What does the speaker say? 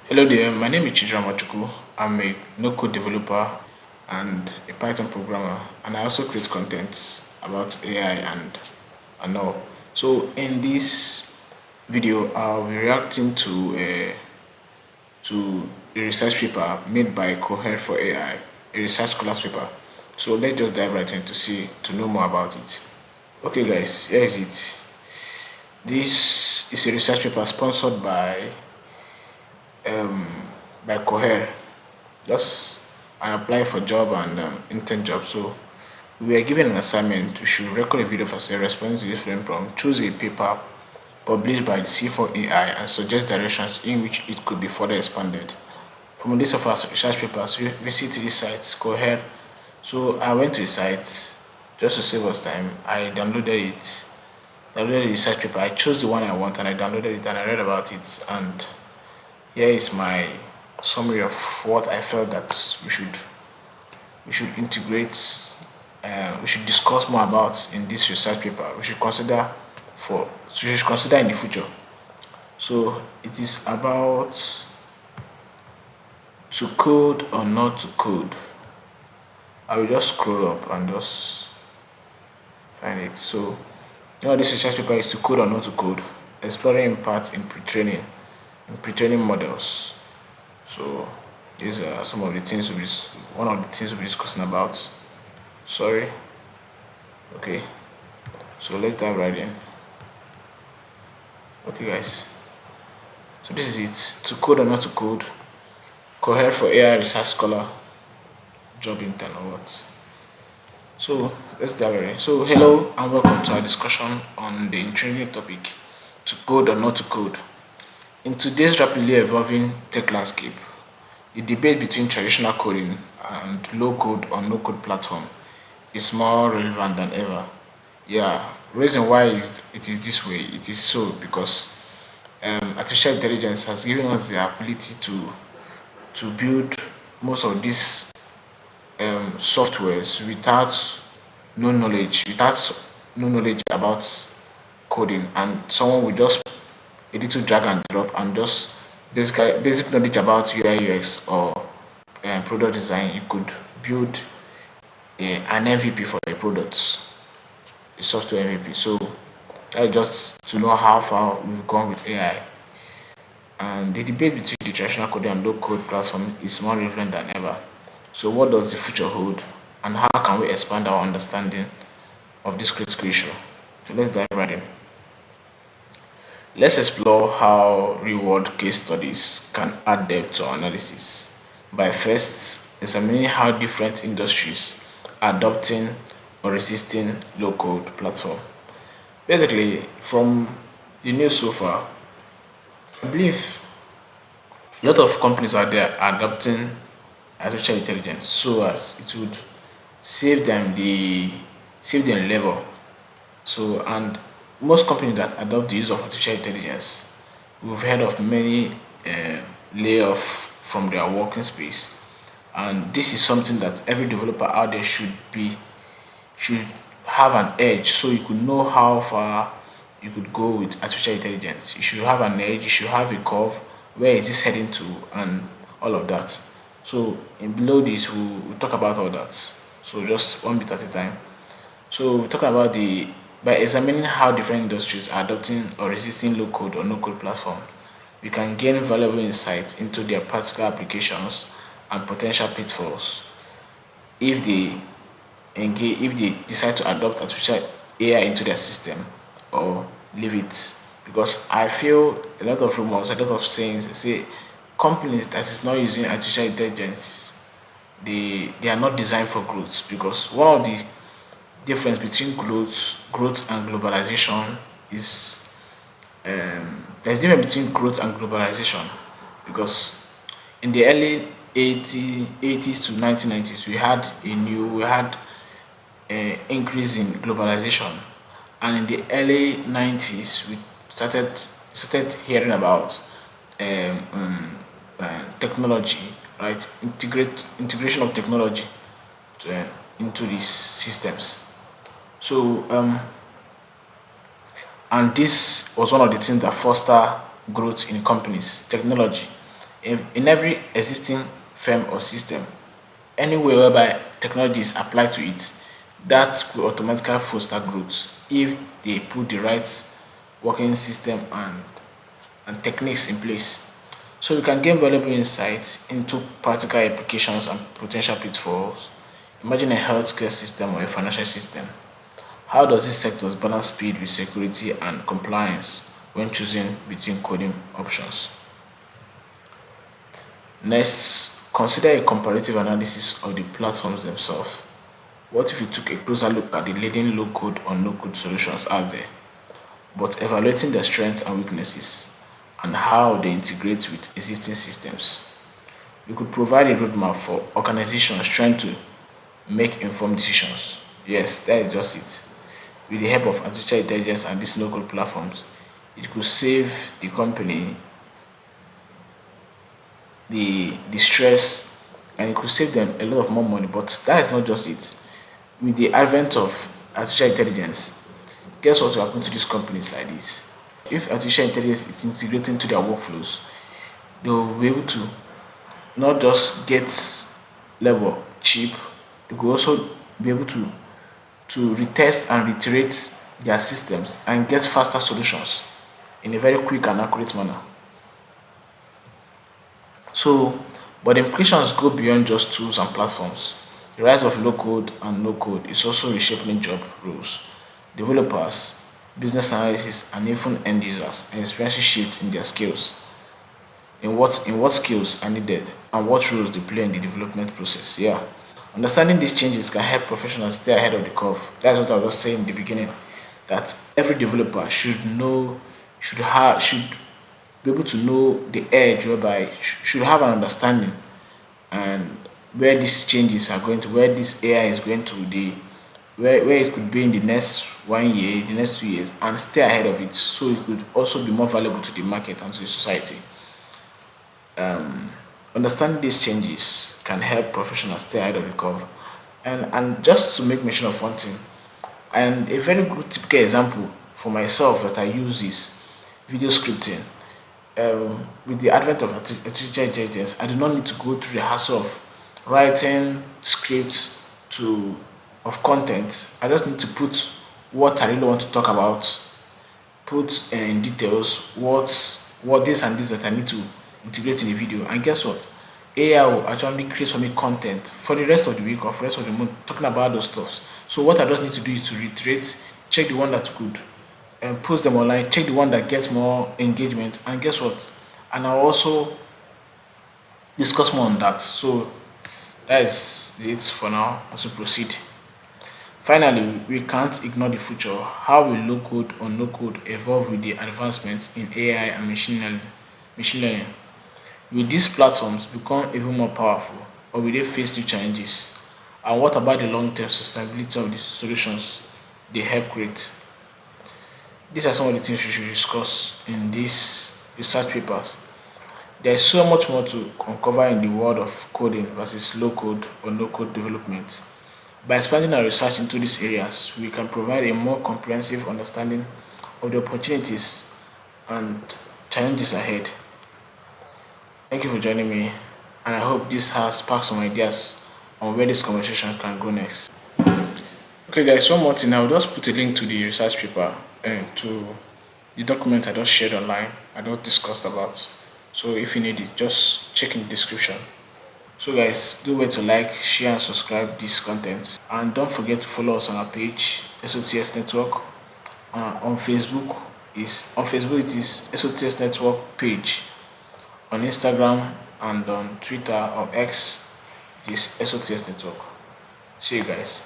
Hello there, my name is Chidra Machuku. I'm a no-code developer and a Python programmer, and I also create content about AI and all. So in this video, I'll be reacting to a research paper made by Coher for AI, a research scholars paper. So let's just dive right in to know more about it. Okay, guys, here is it. This is a research paper sponsored by Coher. Just and apply for job and intern job. So we were given an assignment to should record a video of ourselves responding to different prompt, choose a paper published by the C4AI and suggest directions in which it could be further expanded. From a list of our research papers, we visit this site, Coher. So I went to the site just to save us time. I downloaded the research paper. I chose the one I want and I downloaded it and I read about it. And here is my summary of what I felt that we should integrate, we should discuss more about in this research paper. We should consider in the future. So it is about to code or not to code. I will just scroll up and just find it. So this research paper is to code or not to code, exploring impact in pre-training models. So these are some of the things one of the things we'll be discussing about. Sorry. Okay. So let's dive right in. Okay, guys. So this is it. To code or not to code. Coher for AI research scholar, job intern or what? So let's dive right in. So hello and welcome to our discussion on the intriguing topic: to code or not to code. In today's rapidly evolving tech landscape, the debate between traditional coding and low code or no code platform is more relevant than ever. Yeah, reason why it is this way, it is so because artificial intelligence has given us the ability to build most of these softwares without no knowledge about coding, and someone will just a little drag and drop and just basic knowledge about UI UX or product design, you could build an MVP for a product, a software MVP. So that's just to know how far we've gone with AI. And the debate between the traditional coding and low code platform is more relevant than ever. So what does the future hold, and how can we expand our understanding of this critical issue? So let's dive right in. Let's explore how reward case studies can add depth to our analysis by first examining how different industries are adopting or resisting low code platform. Basically, from the news so far, I believe a lot of companies out there are adopting artificial intelligence so as it would save them the save them labor. So, and most companies that adopt the use of artificial intelligence, we've heard of many layoff from their working space, and this is something that every developer out there should have an edge, so you could know how far you could go with artificial intelligence. You should have an edge, you should have a curve, where is this heading to, and all of that. So in below this we'll talk about all that. So just one bit at a time. So we're talking about the by examining how different industries are adopting or resisting low code or no code platforms, we can gain valuable insights into their practical applications and potential pitfalls if they if they decide to adopt artificial AI into their system or leave it. Because I feel a lot of rumors, a lot of sayings say companies that is not using artificial intelligence, they are not designed for growth, because one of the difference between growth and globalization is there's a difference between growth and globalization, because in the early 80s to 1990s we had increase in globalization, and in the early 90s we started hearing about technology, right? Integration of technology into these systems. So and this was one of the things that foster growth in companies, technology. in every existing firm or system, anywhere whereby technology is applied to it, that will automatically foster growth if they put the right working system and techniques in place. So we can gain valuable insights into practical applications and potential pitfalls. Imagine a healthcare system or a financial system. How does these sectors balance speed with security and compliance when choosing between coding options? Next, consider a comparative analysis of the platforms themselves. What if you took a closer look at the leading low code or no code solutions out there, but evaluating their strengths and weaknesses and how they integrate with existing systems? We could provide a roadmap for organizations trying to make informed decisions. Yes, that is just it. With the help of artificial intelligence and these local platforms, it could save the company the stress, and it could save them a lot of more money. But that is not just it. With the advent of artificial intelligence, guess what will happen to these companies like this? If artificial intelligence is integrated into their workflows, they will be able to not just get labor cheap, they could also be able to retest and reiterate their systems and get faster solutions in a very quick and accurate manner. So, but the implications go beyond just tools and platforms. The rise of low code and no code is also reshaping job roles. Developers, business analysts, and even end users are experiencing shifts in their skills, in what skills are needed, and what roles they play in the development process. Yeah. Understanding these changes can help professionals stay ahead of the curve. That's what I was saying in the beginning. That every developer should be able to know the edge, whereby should have an understanding and where these changes are going to, where this AI is going to, the where it could be in the next 1 year, the next 2 years, and stay ahead of it, so it could also be more valuable to the market and to the society. Understanding these changes can help professionals stay ahead of the curve. And just to make mention of one thing, and a very good typical example for myself that I use is video scripting. With the advent of artificial intelligence, I do not need to go through the hassle of writing scripts to of content. I just need to put what I really want to talk about, put in details what this and this that I need to integrate in the video, and guess what? AI will actually create for me content for the rest of the week or for the rest of the month talking about those stuffs. So what I just need to do is to reiterate, check the one that's good, and post them online, check the one that gets more engagement, and guess what? And I'll also discuss more on that. So that is it for now as we proceed. Finally, we can't ignore the future. How will low code or no code evolve with the advancements in AI and machine learning? Will these platforms become even more powerful, or will they face new challenges? And what about the long term sustainability of the solutions they help create? These are some of the things we should discuss in these research papers. There is so much more to uncover in the world of coding versus low code or no code development. By expanding our research into these areas, we can provide a more comprehensive understanding of the opportunities and challenges ahead. Thank you for joining me, and I hope this has sparked some ideas on where this conversation can go next. Okay, guys, one more thing. I'll just put a link to the research paper and to the document I just shared online, I just discussed about. So if you need it, just check in the description. So, guys, do wait to like, share, and subscribe this content. And don't forget to follow us on our page, SOTS Network. On Facebook it is SOTS Network page. On Instagram and on Twitter or X, it is SOTS Network. See you guys.